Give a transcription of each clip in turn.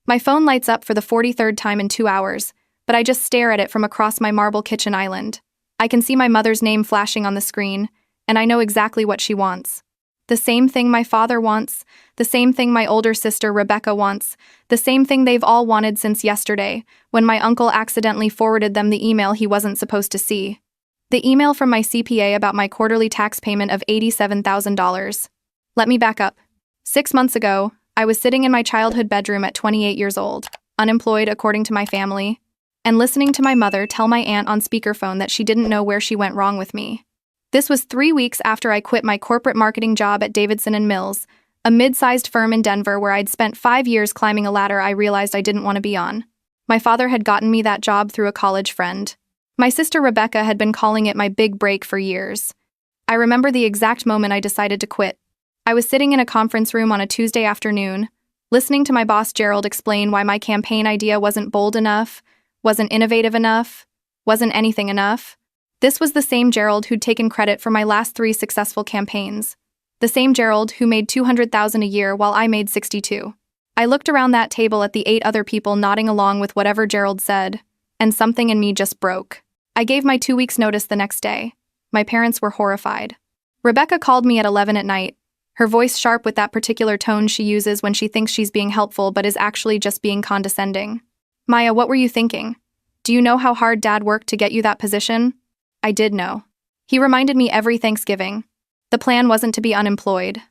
My phone lights up for the 43rd time in 2 hours, but I just stare at it from across my marble kitchen island. I can see my mother's name flashing on the screen, and I know exactly what she wants. The same thing my father wants, the same thing my older sister Rebecca wants, the same thing they've all wanted since yesterday, when my uncle accidentally forwarded them the email he wasn't supposed to see. The email from my CPA about my quarterly tax payment of $87,000. Let me back up. 6 months ago, I was sitting in my childhood bedroom at 28 years old, unemployed according to my family, and listening to my mother tell my aunt on speakerphone that she didn't know where she went wrong with me. This was 3 weeks after I quit my corporate marketing job at Davidson & Mills, a mid-sized firm in Denver where I'd spent 5 years climbing a ladder I realized I didn't want to be on. My father had gotten me that job through a college friend. My sister Rebecca had been calling it my big break for years. I remember the exact moment I decided to quit. I was sitting in a conference room on a Tuesday afternoon, listening to my boss Gerald explain why my campaign idea wasn't bold enough, wasn't innovative enough, wasn't anything enough. This was the same Gerald who'd taken credit for my last 3 successful campaigns. The same Gerald who made $200,000 a year while I made $62,000. I looked around that table at the 8 other people nodding along with whatever Gerald said, and something in me just broke. I gave my 2 weeks' notice the next day. My parents were horrified. Rebecca called me at 11 at night, her voice sharp with that particular tone she uses when she thinks she's being helpful but is actually just being condescending. "Maya, what were you thinking? Do you know how hard Dad worked to get you that position?" I did know. He reminded me every Thanksgiving. The plan wasn't to be unemployed.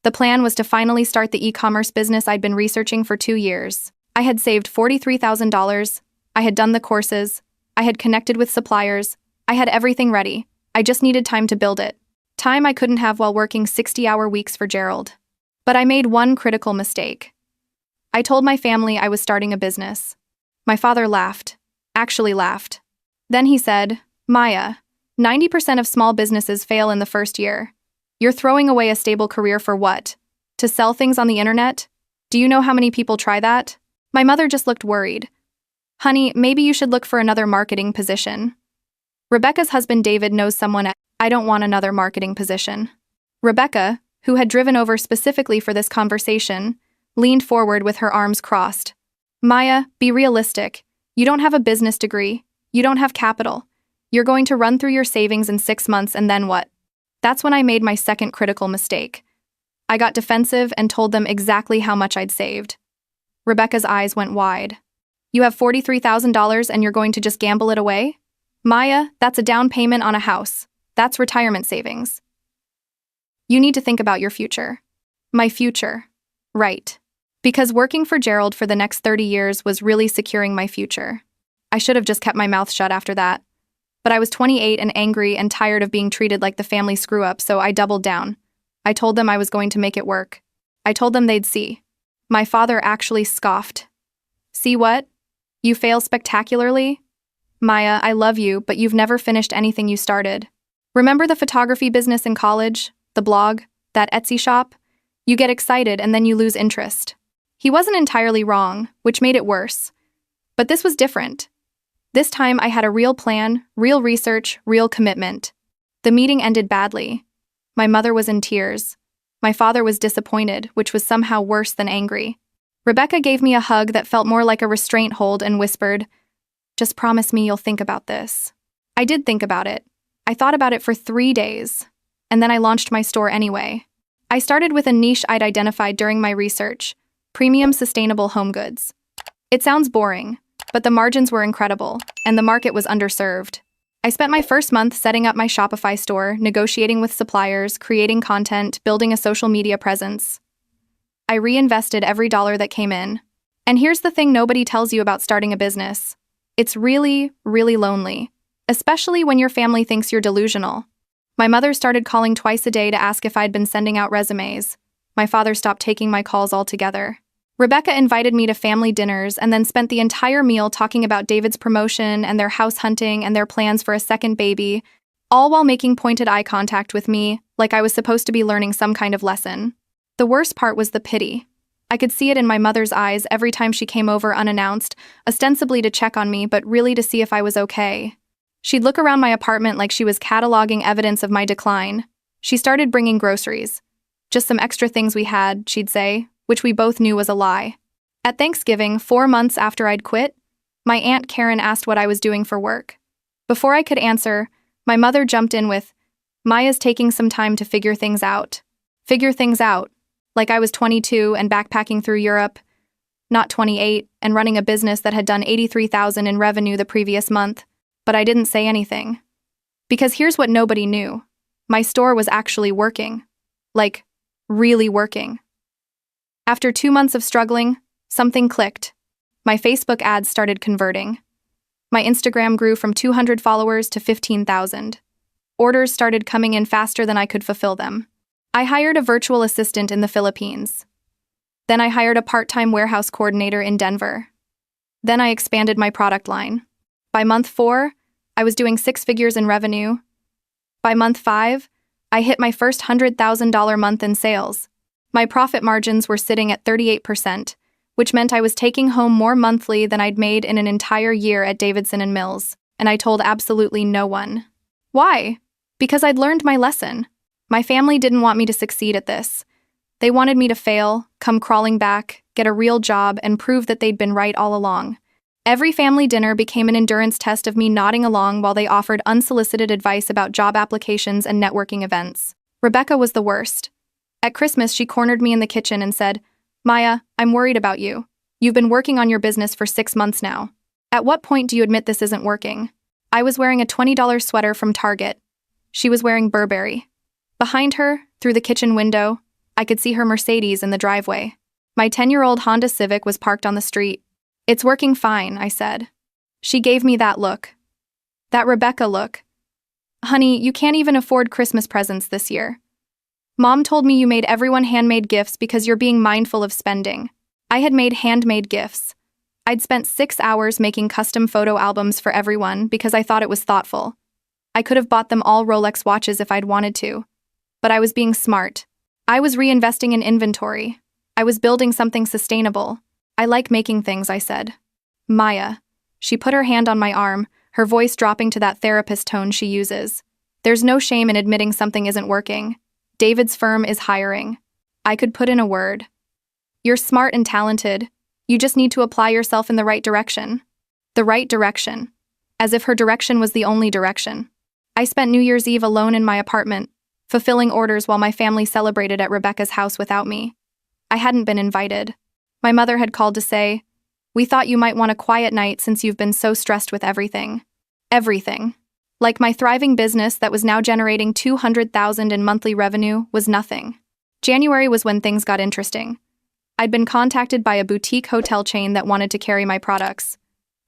The plan was to finally start the e-commerce business I'd been researching for 2 years. I had saved $43,000. I had done the courses. I had connected with suppliers. I had everything ready. I just needed time to build it. Time I couldn't have while working 60-hour weeks for Gerald. But I made one critical mistake. I told my family I was starting a business. My father laughed. Actually laughed. Then he said, "Maya, 90% of small businesses fail in the first year. You're throwing away a stable career for what? To sell things on the internet? Do you know how many people try that?" My mother just looked worried. "Honey, maybe you should look for another marketing position. Rebecca's husband David knows someone I don't want another marketing position." Rebecca, who had driven over specifically for this conversation, leaned forward with her arms crossed. "Maya, be realistic. You don't have a business degree. You don't have capital. You're going to run through your savings in 6 months and then what?" That's when I made my second critical mistake. I got defensive and told them exactly how much I'd saved. Rebecca's eyes went wide. "You have $43,000 and you're going to just gamble it away? Maya, that's a down payment on a house. That's retirement savings. You need to think about your future." My future. Right. Because working for Gerald for the next 30 years was really securing my future. I should have just kept my mouth shut after that. But I was 28 and angry and tired of being treated like the family screw-up, so I doubled down. I told them I was going to make it work. I told them they'd see. My father actually scoffed. "See what? You fail spectacularly? Maya, I love you, but you've never finished anything you started. Remember the photography business in college? The blog? That Etsy shop? You get excited and then you lose interest." He wasn't entirely wrong, which made it worse. But this was different. This time I had a real plan, real research, real commitment. The meeting ended badly. My mother was in tears. My father was disappointed, which was somehow worse than angry. Rebecca gave me a hug that felt more like a restraint hold and whispered, "Just promise me you'll think about this." I did think about it. I thought about it for 3 days, and then I launched my store anyway. I started with a niche I'd identified during my research: premium sustainable home goods. It sounds boring, but the margins were incredible, and the market was underserved. I spent my first month setting up my Shopify store, negotiating with suppliers, creating content, building a social media presence. I reinvested every dollar that came in. And here's the thing nobody tells you about starting a business. It's really, really lonely, especially when your family thinks you're delusional. My mother started calling twice a day to ask if I'd been sending out resumes. My father stopped taking my calls altogether. Rebecca invited me to family dinners and then spent the entire meal talking about David's promotion and their house hunting and their plans for a second baby, all while making pointed eye contact with me, like I was supposed to be learning some kind of lesson. The worst part was the pity. I could see it in my mother's eyes every time she came over unannounced, ostensibly to check on me, but really to see if I was okay. She'd look around my apartment like she was cataloging evidence of my decline. She started bringing groceries. "Just some extra things we had," she'd say, which we both knew was a lie. At Thanksgiving, 4 months after I'd quit, my Aunt Karen asked what I was doing for work. Before I could answer, my mother jumped in with, "Maya's taking some time to figure things out." Figure things out. Like I was 22 and backpacking through Europe, not 28, and running a business that had done $83,000 in revenue the previous month. But I didn't say anything. Because here's what nobody knew. My store was actually working. Like, really working. After 2 months of struggling, something clicked. My Facebook ads started converting. My Instagram grew from 200 followers to 15,000. Orders started coming in faster than I could fulfill them. I hired a virtual assistant in the Philippines. Then I hired a part-time warehouse coordinator in Denver. Then I expanded my product line. By month 4, I was doing 6 figures in revenue. By month 5, I hit my first $100,000 month in sales. My profit margins were sitting at 38%, which meant I was taking home more monthly than I'd made in an entire year at Davidson & Mills, and I told absolutely no one. Why? Because I'd learned my lesson. My family didn't want me to succeed at this. They wanted me to fail, come crawling back, get a real job, and prove that they'd been right all along. Every family dinner became an endurance test of me nodding along while they offered unsolicited advice about job applications and networking events. Rebecca was the worst. At Christmas, she cornered me in the kitchen and said, "Maya, I'm worried about you. You've been working on your business for 6 months now. At what point do you admit this isn't working?" I was wearing a $20 sweater from Target. She was wearing Burberry. Behind her, through the kitchen window, I could see her Mercedes in the driveway. My 10-year-old Honda Civic was parked on the street. "It's working fine," I said. She gave me that look. That Rebecca look. "Honey, you can't even afford Christmas presents this year. Mom told me you made everyone handmade gifts because you're being mindful of spending." I had made handmade gifts. I'd spent 6 hours making custom photo albums for everyone because I thought it was thoughtful. I could have bought them all Rolex watches if I'd wanted to. But I was being smart. I was reinvesting in inventory. I was building something sustainable. "I like making things," I said. "Maya." She put her hand on my arm, her voice dropping to that therapist tone she uses. "There's no shame in admitting something isn't working. David's firm is hiring." I could put in a word. "You're smart and talented. You just need to apply yourself in the right direction." The right direction. As if her direction was the only direction. I spent New Year's Eve alone in my apartment, fulfilling orders while my family celebrated at Rebecca's house without me. I hadn't been invited. My mother had called to say, "We thought you might want a quiet night since you've been so stressed with everything." Everything. Like my thriving business that was now generating $200,000 in monthly revenue was nothing. January was when things got interesting. I'd been contacted by a boutique hotel chain that wanted to carry my products.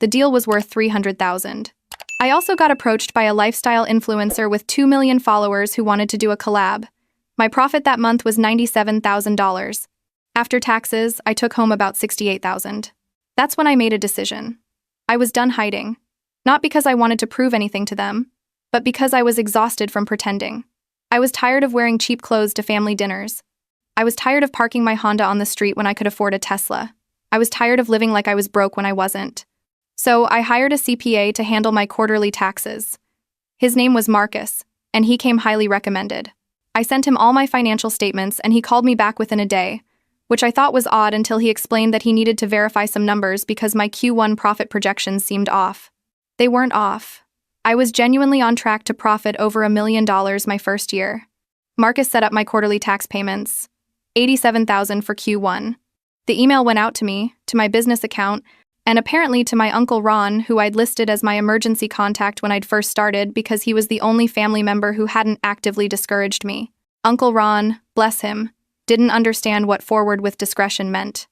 The deal was worth $300,000. I also got approached by a lifestyle influencer with 2 million followers who wanted to do a collab. My profit that month was $97,000. After taxes, I took home about $68,000. That's when I made a decision. I was done hiding. Not because I wanted to prove anything to them, but because I was exhausted from pretending. I was tired of wearing cheap clothes to family dinners. I was tired of parking my Honda on the street when I could afford a Tesla. I was tired of living like I was broke when I wasn't. So I hired a CPA to handle my quarterly taxes. His name was Marcus, and he came highly recommended. I sent him all my financial statements and he called me back within a day, which I thought was odd until he explained that he needed to verify some numbers because my Q1 profit projections seemed off. They weren't off. I was genuinely on track to profit over $1 million my first year. Marcus set up my quarterly tax payments, $87,000 for Q1. The email went out to me, to my business account, and apparently to my Uncle Ron, who I'd listed as my emergency contact when I'd first started because he was the only family member who hadn't actively discouraged me. Uncle Ron, bless him, didn't understand what forward with discretion meant.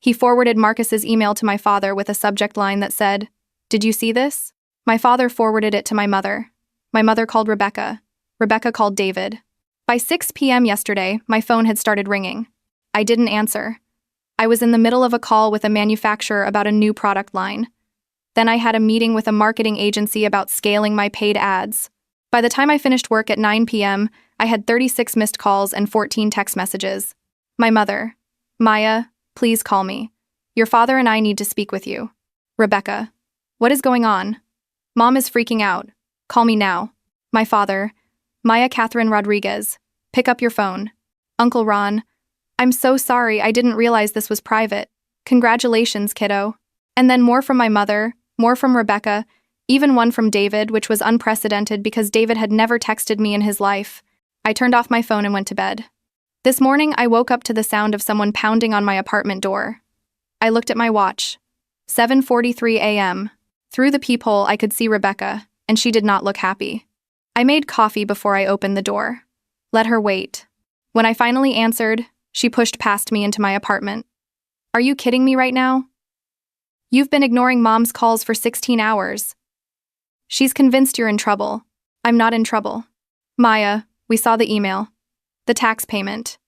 He forwarded Marcus's email to my father with a subject line that said, "Did you see this?" My father forwarded it to my mother. My mother called Rebecca. Rebecca called David. By 6 p.m. yesterday, my phone had started ringing. I didn't answer. I was in the middle of a call with a manufacturer about a new product line. Then I had a meeting with a marketing agency about scaling my paid ads. By the time I finished work at 9 p.m., I had 36 missed calls and 14 text messages. My mother. "Maya, please call me. Your father and I need to speak with you." Rebecca. "What is going on?" "Mom is freaking out. Call me now." My father. Maya Catherine Rodriguez. "Pick up your phone." Uncle Ron. "I'm so sorry, I didn't realize this was private. Congratulations, kiddo. And then more from my mother, more from Rebecca, even one from David, which was unprecedented because David had never texted me in his life. I turned off my phone and went to bed. This morning, I woke up to the sound of someone pounding on my apartment door. I looked at my watch. 7:43 a.m. Through the peephole, I could see Rebecca, and she did not look happy. I made coffee before I opened the door. Let her wait. When I finally answered, she pushed past me into my apartment. Are you kidding me right now? You've been ignoring Mom's calls for 16 hours. She's convinced you're in trouble. I'm not in trouble. Maya, we saw the email. The tax payment.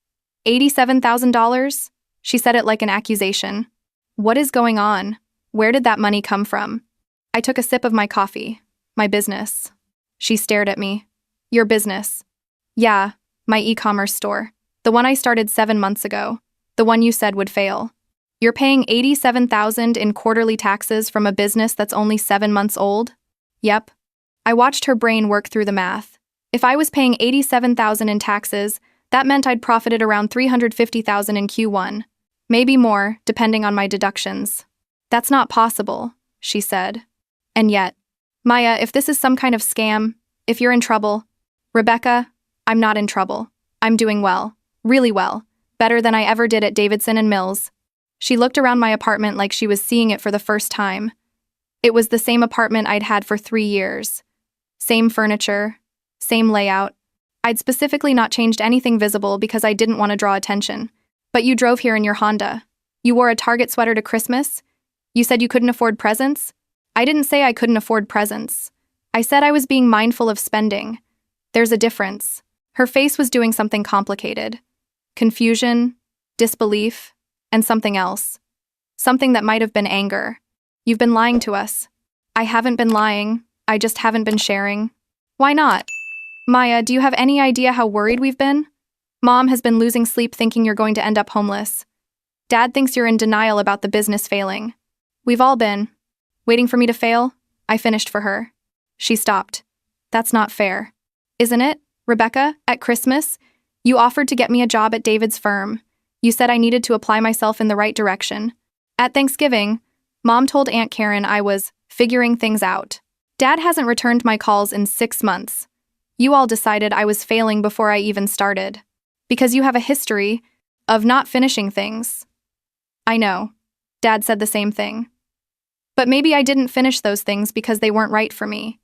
$87,000? She said it like an accusation. What is going on? Where did that money come from? I took a sip of my coffee. My business. She stared at me. Your business. Yeah, my e-commerce store. The one I started 7 months ago. The one you said would fail. You're paying $87,000 in quarterly taxes from a business that's only 7 months old? Yep. I watched her brain work through the math. If I was paying $87,000 in taxes, that meant I'd profited around $350,000 in Q1. Maybe more, depending on my deductions. That's not possible, she said. And yet, Maya, if this is some kind of scam, if you're in trouble, Rebecca, I'm not in trouble. I'm doing well. Really well. Better than I ever did at Davidson and Mills. She looked around my apartment like she was seeing it for the first time. It was the same apartment I'd had for 3 years. Same furniture. Same layout. I'd specifically not changed anything visible because I didn't want to draw attention. But you drove here in your Honda. You wore a Target sweater to Christmas? You said you couldn't afford presents? I didn't say I couldn't afford presents. I said I was being mindful of spending. There's a difference. Her face was doing something complicated. Confusion, disbelief, and something else. Something that might have been anger. You've been lying to us. I haven't been lying. I just haven't been sharing. Why not? Maya, do you have any idea how worried we've been? Mom has been losing sleep thinking you're going to end up homeless. Dad thinks you're in denial about the business failing. We've all been. Waiting for me to fail? I finished for her. She stopped. That's not fair. Isn't it, Rebecca? At Christmas, you offered to get me a job at David's firm. You said I needed to apply myself in the right direction. At Thanksgiving, Mom told Aunt Karen I was figuring things out. Dad hasn't returned my calls in 6 months. You all decided I was failing before I even started. Because you have a history of not finishing things. I know. Dad said the same thing. But maybe I didn't finish those things because they weren't right for me.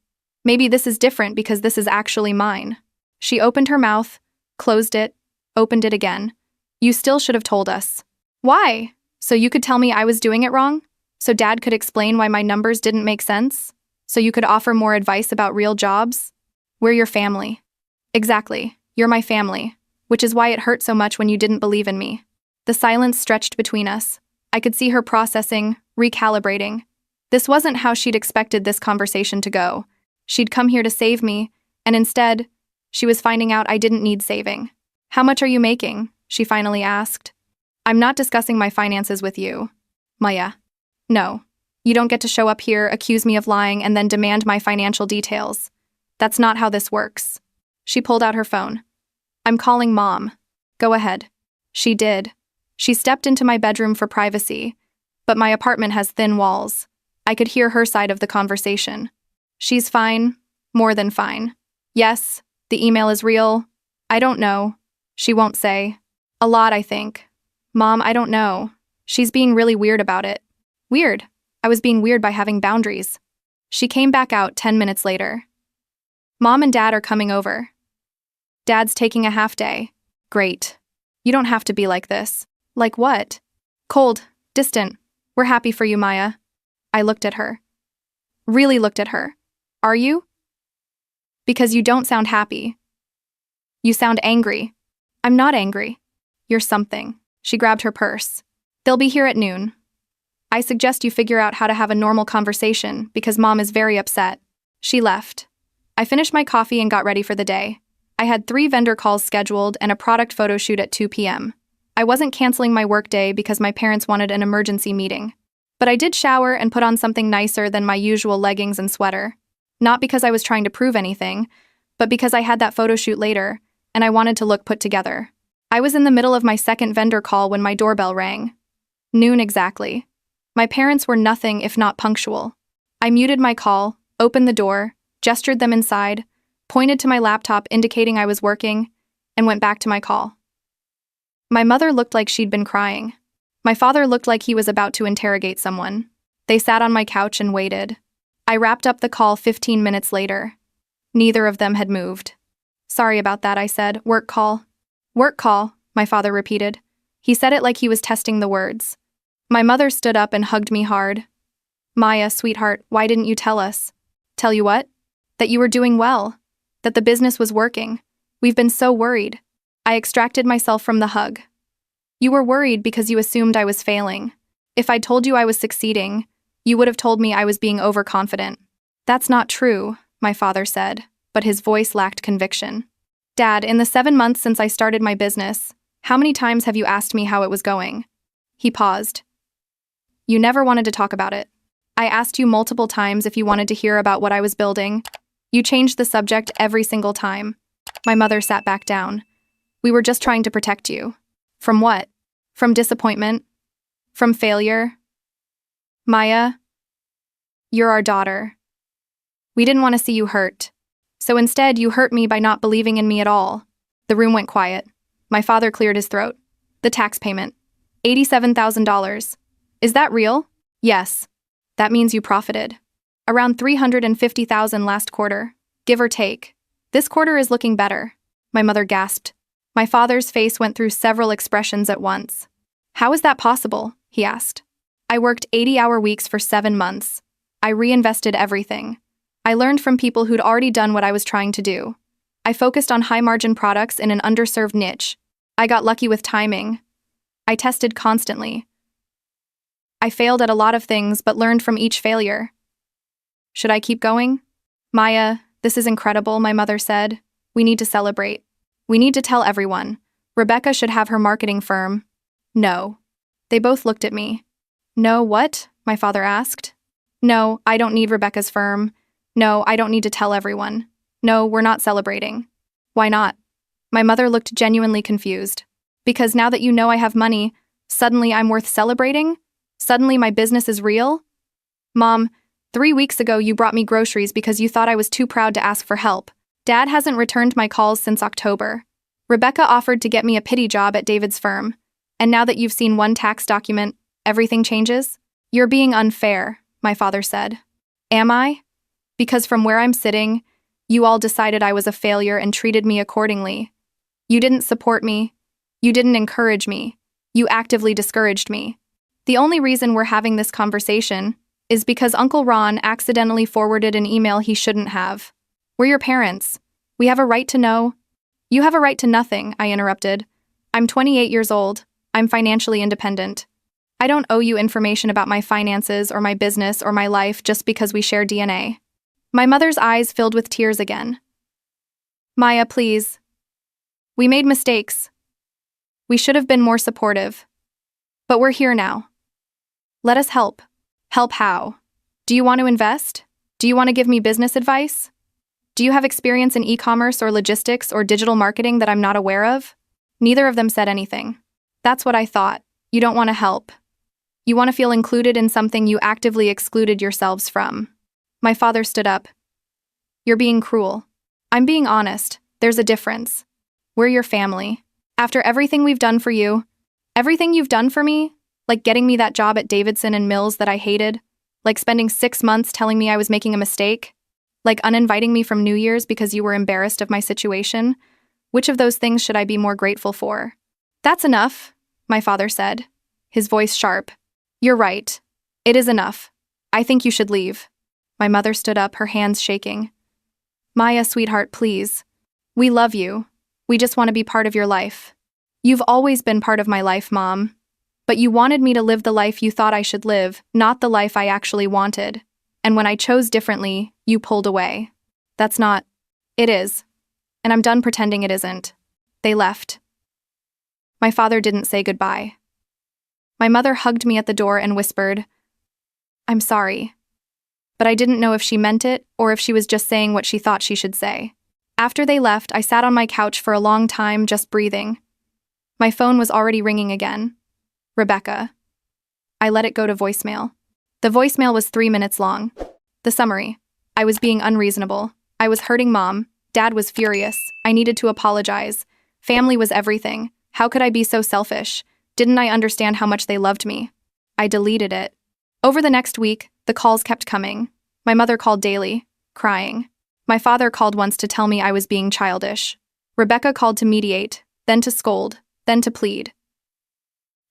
Maybe this is different because this is actually mine. She opened her mouth, closed it, opened it again. You still should have told us. Why? So you could tell me I was doing it wrong? So Dad could explain why my numbers didn't make sense? So you could offer more advice about real jobs? We're your family. Exactly, you're my family, which is why it hurt so much when you didn't believe in me. The silence stretched between us. I could see her processing, recalibrating. This wasn't how she'd expected this conversation to go. She'd come here to save me, and instead, she was finding out I didn't need saving. How much are you making? She finally asked. I'm not discussing my finances with you. Maya. No. You don't get to show up here, accuse me of lying, and then demand my financial details. That's not how this works. She pulled out her phone. I'm calling Mom. Go ahead. She did. She stepped into my bedroom for privacy, but my apartment has thin walls. I could hear her side of the conversation. She's fine. More than fine. Yes, the email is real. I don't know. She won't say. A lot, I think. Mom, I don't know. She's being really weird about it. Weird. I was being weird by having boundaries. She came back out 10 minutes later. Mom and Dad are coming over. Dad's taking a half day. Great. You don't have to be like this. Like what? Cold. Distant. We're happy for you, Maya. I looked at her. Really looked at her. Are you? Because you don't sound happy. You sound angry. I'm not angry. You're something. She grabbed her purse. They'll be here at noon. I suggest you figure out how to have a normal conversation because Mom is very upset. She left. I finished my coffee and got ready for the day. I had 3 vendor calls scheduled and a product photo shoot at 2 p.m. I wasn't canceling my workday because my parents wanted an emergency meeting. But I did shower and put on something nicer than my usual leggings and sweater. Not because I was trying to prove anything, but because I had that photo shoot later, and I wanted to look put together. I was in the middle of my second vendor call when my doorbell rang. Noon exactly. My parents were nothing if not punctual. I muted my call, opened the door, gestured them inside, pointed to my laptop indicating I was working, and went back to my call. My mother looked like she'd been crying. My father looked like he was about to interrogate someone. They sat on my couch and waited. I wrapped up the call 15 minutes later. Neither of them had moved. Sorry about that, I said. Work call. Work call, my father repeated. He said it like he was testing the words. My mother stood up and hugged me hard. Maya, sweetheart, why didn't you tell us? Tell you what? That you were doing well. That the business was working. We've been so worried. I extracted myself from the hug. You were worried because you assumed I was failing. If I'd told you I was succeeding, you would have told me I was being overconfident. That's not true, my father said, but his voice lacked conviction. Dad, in the 7 months since I started my business, how many times have you asked me how it was going? He paused. You never wanted to talk about it. I asked you multiple times if you wanted to hear about what I was building. You changed the subject every single time. My mother sat back down. We were just trying to protect you. From what? From disappointment? From failure? Maya, you're our daughter. We didn't want to see you hurt. So instead, you hurt me by not believing in me at all. The room went quiet. My father cleared his throat. The tax payment. $87,000. Is that real? Yes. That means you profited. Around $350,000 last quarter, give or take. This quarter is looking better. My mother gasped. My father's face went through several expressions at once. How is that possible? He asked. I worked 80-hour weeks for 7 months. I reinvested everything. I learned from people who'd already done what I was trying to do. I focused on high-margin products in an underserved niche. I got lucky with timing. I tested constantly. I failed at a lot of things but learned from each failure. Should I keep going? Maya, this is incredible, my mother said. We need to celebrate. We need to tell everyone. Rebecca should have her marketing firm. No. They both looked at me. No, what? My father asked. No, I don't need Rebecca's firm. No, I don't need to tell everyone. No, we're not celebrating. Why not? My mother looked genuinely confused. Because now that you know I have money, suddenly I'm worth celebrating? Suddenly my business is real? Mom, 3 weeks ago you brought me groceries because you thought I was too proud to ask for help. Dad hasn't returned my calls since October. Rebecca offered to get me a pity job at David's firm. And now that you've seen one tax document, everything changes? You're being unfair, my father said. Am I? Because from where I'm sitting, you all decided I was a failure and treated me accordingly. You didn't support me. You didn't encourage me. You actively discouraged me. The only reason we're having this conversation is because Uncle Ron accidentally forwarded an email he shouldn't have. We're your parents. We have a right to know. You have a right to nothing, I interrupted. I'm 28 years old. I'm financially independent. I don't owe you information about my finances or my business or my life just because we share DNA. My mother's eyes filled with tears again. Maya, please. We made mistakes. We should have been more supportive. But we're here now. Let us help. Help how? Do you want to invest? Do you want to give me business advice? Do you have experience in e-commerce or logistics or digital marketing that I'm not aware of? Neither of them said anything. That's what I thought. You don't want to help. You want to feel included in something you actively excluded yourselves from. My father stood up. You're being cruel. I'm being honest. There's a difference. We're your family. After everything we've done for you, everything you've done for me, like getting me that job at Davidson and Mills that I hated, like spending 6 months telling me I was making a mistake, like uninviting me from New Year's because you were embarrassed of my situation, which of those things should I be more grateful for? That's enough, my father said, his voice sharp. You're right. It is enough. I think you should leave. My mother stood up, her hands shaking. Maya, sweetheart, please. We love you. We just want to be part of your life. You've always been part of my life, Mom. But you wanted me to live the life you thought I should live, not the life I actually wanted. And when I chose differently, you pulled away. That's not. It is. And I'm done pretending it isn't. They left. My father didn't say goodbye. My mother hugged me at the door and whispered, I'm sorry. But I didn't know if she meant it or if she was just saying what she thought she should say. After they left, I sat on my couch for a long time just breathing. My phone was already ringing again. Rebecca. I let it go to voicemail. The voicemail was 3 minutes long. The summary. I was being unreasonable. I was hurting Mom. Dad was furious. I needed to apologize. Family was everything. How could I be so selfish? Didn't I understand how much they loved me? I deleted it. Over the next week, the calls kept coming. My mother called daily, crying. My father called once to tell me I was being childish. Rebecca called to mediate, then to scold, then to plead.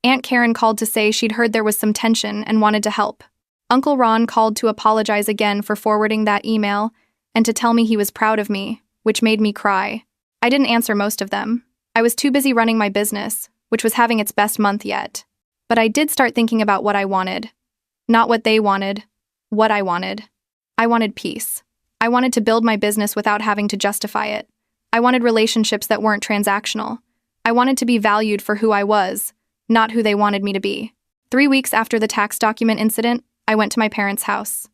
Aunt Karen called to say she'd heard there was some tension and wanted to help. Uncle Ron called to apologize again for forwarding that email and to tell me he was proud of me, which made me cry. I didn't answer most of them. I was too busy running my business, which was having its best month yet. But I did start thinking about what I wanted. Not what they wanted, what I wanted. I wanted peace. I wanted to build my business without having to justify it. I wanted relationships that weren't transactional. I wanted to be valued for who I was, not who they wanted me to be. 3 weeks after the tax document incident, I went to my parents' house.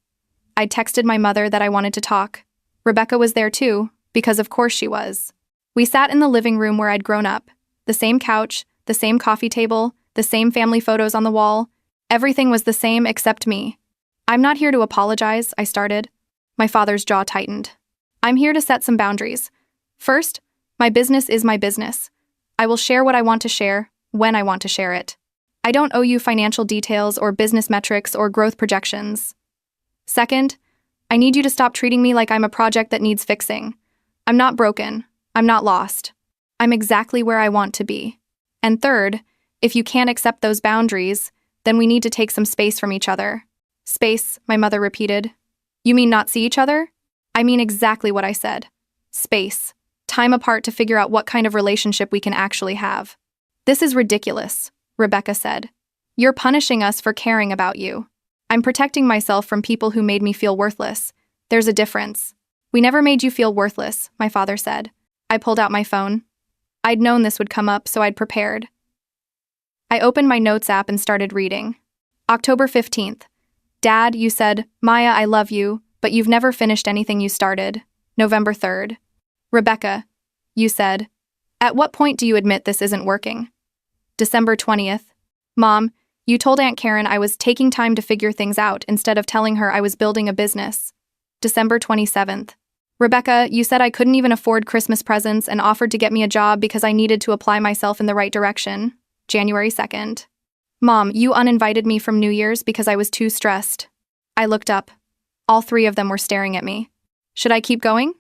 I texted my mother that I wanted to talk. Rebecca was there too, because of course she was. We sat in the living room where I'd grown up. The same couch, the same coffee table, the same family photos on the wall. Everything was the same except me. I'm not here to apologize, I started. My father's jaw tightened. I'm here to set some boundaries. First, my business is my business. I will share what I want to share, when I want to share it. I don't owe you financial details or business metrics or growth projections. Second, I need you to stop treating me like I'm a project that needs fixing. I'm not broken. I'm not lost. I'm exactly where I want to be. And third, if you can't accept those boundaries, then we need to take some space from each other. Space, my mother repeated. You mean not see each other? I mean exactly what I said. Space. Time apart to figure out what kind of relationship we can actually have. This is ridiculous, Rebecca said. You're punishing us for caring about you. I'm protecting myself from people who made me feel worthless. There's a difference. We never made you feel worthless, my father said. I pulled out my phone. I'd known this would come up, so I'd prepared. I opened my notes app and started reading. October 15th. Dad, you said, Maya, I love you, but you've never finished anything you started. November 3rd. Rebecca, you said, at what point do you admit this isn't working? December 20th. Mom, you told Aunt Karen I was taking time to figure things out instead of telling her I was building a business. December 27th. Rebecca, you said I couldn't even afford Christmas presents and offered to get me a job because I needed to apply myself in the right direction. January 2nd. Mom, you uninvited me from New Year's because I was too stressed. I looked up. All 3 of them were staring at me. Should I keep going?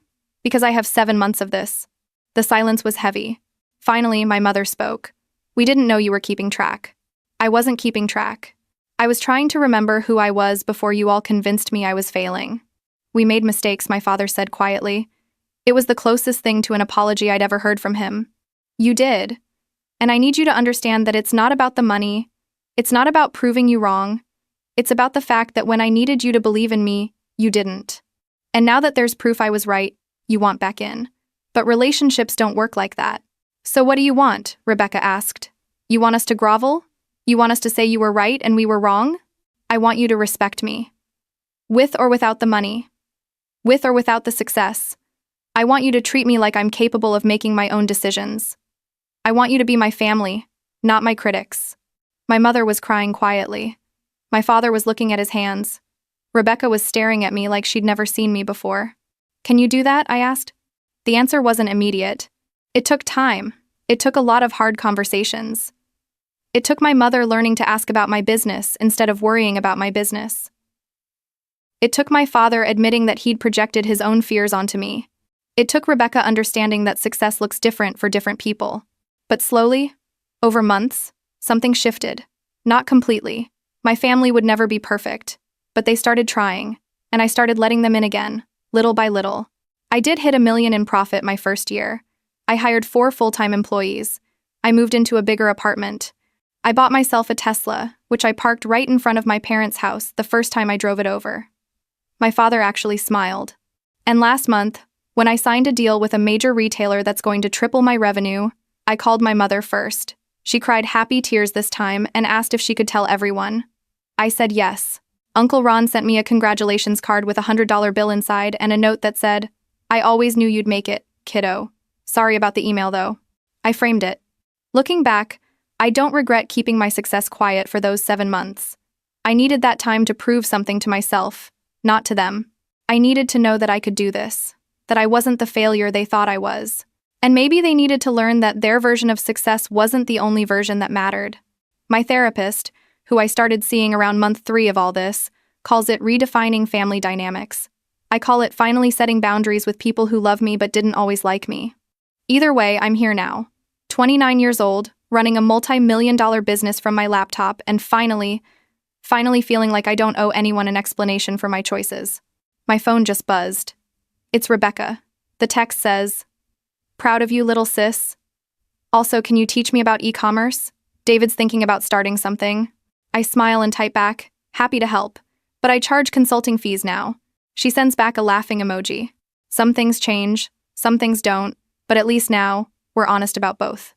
Because I have 7 months of this. The silence was heavy. Finally, my mother spoke. We didn't know you were keeping track. I wasn't keeping track. I was trying to remember who I was before you all convinced me I was failing. We made mistakes, my father said quietly. It was the closest thing to an apology I'd ever heard from him. You did. And I need you to understand that it's not about the money. It's not about proving you wrong. It's about the fact that when I needed you to believe in me, you didn't. And now that there's proof I was right, you want back in. But relationships don't work like that. So what do you want? Rebecca asked. You want us to grovel? You want us to say you were right and we were wrong? I want you to respect me. With or without the money. With or without the success. I want you to treat me like I'm capable of making my own decisions. I want you to be my family, not my critics. My mother was crying quietly. My father was looking at his hands. Rebecca was staring at me like she'd never seen me before. Can you do that? I asked. The answer wasn't immediate. It took time. It took a lot of hard conversations. It took my mother learning to ask about my business instead of worrying about my business. It took my father admitting that he'd projected his own fears onto me. It took Rebecca understanding that success looks different for different people. But slowly, over months, something shifted. Not completely. My family would never be perfect. But they started trying, and I started letting them in again, little by little. I did hit $1 million in profit my first year. I hired 4 full-time employees. I moved into a bigger apartment. I bought myself a Tesla, which I parked right in front of my parents' house the first time I drove it over. My father actually smiled. And last month, when I signed a deal with a major retailer that's going to triple my revenue, I called my mother first. She cried happy tears this time and asked if she could tell everyone. I said yes. Uncle Ron sent me a congratulations card with a $100 bill inside and a note that said, I always knew you'd make it, kiddo. Sorry about the email, though. I framed it. Looking back, I don't regret keeping my success quiet for those 7 months. I needed that time to prove something to myself, not to them. I needed to know that I could do this, that I wasn't the failure they thought I was. And maybe they needed to learn that their version of success wasn't the only version that mattered. My therapist, who I started seeing around month 3 of all this, calls it redefining family dynamics. I call it finally setting boundaries with people who love me but didn't always like me. Either way, I'm here now, 29 years old, running a multi-million-dollar business from my laptop, and finally feeling like I don't owe anyone an explanation for my choices. My phone just buzzed. It's Rebecca. The text says, "Proud of you, little sis. Also, can you teach me about e-commerce? David's thinking about starting something." I smile and type back, "Happy to help, but I charge consulting fees now." She sends back a laughing emoji. Some things change, some things don't, but at least now, we're honest about both.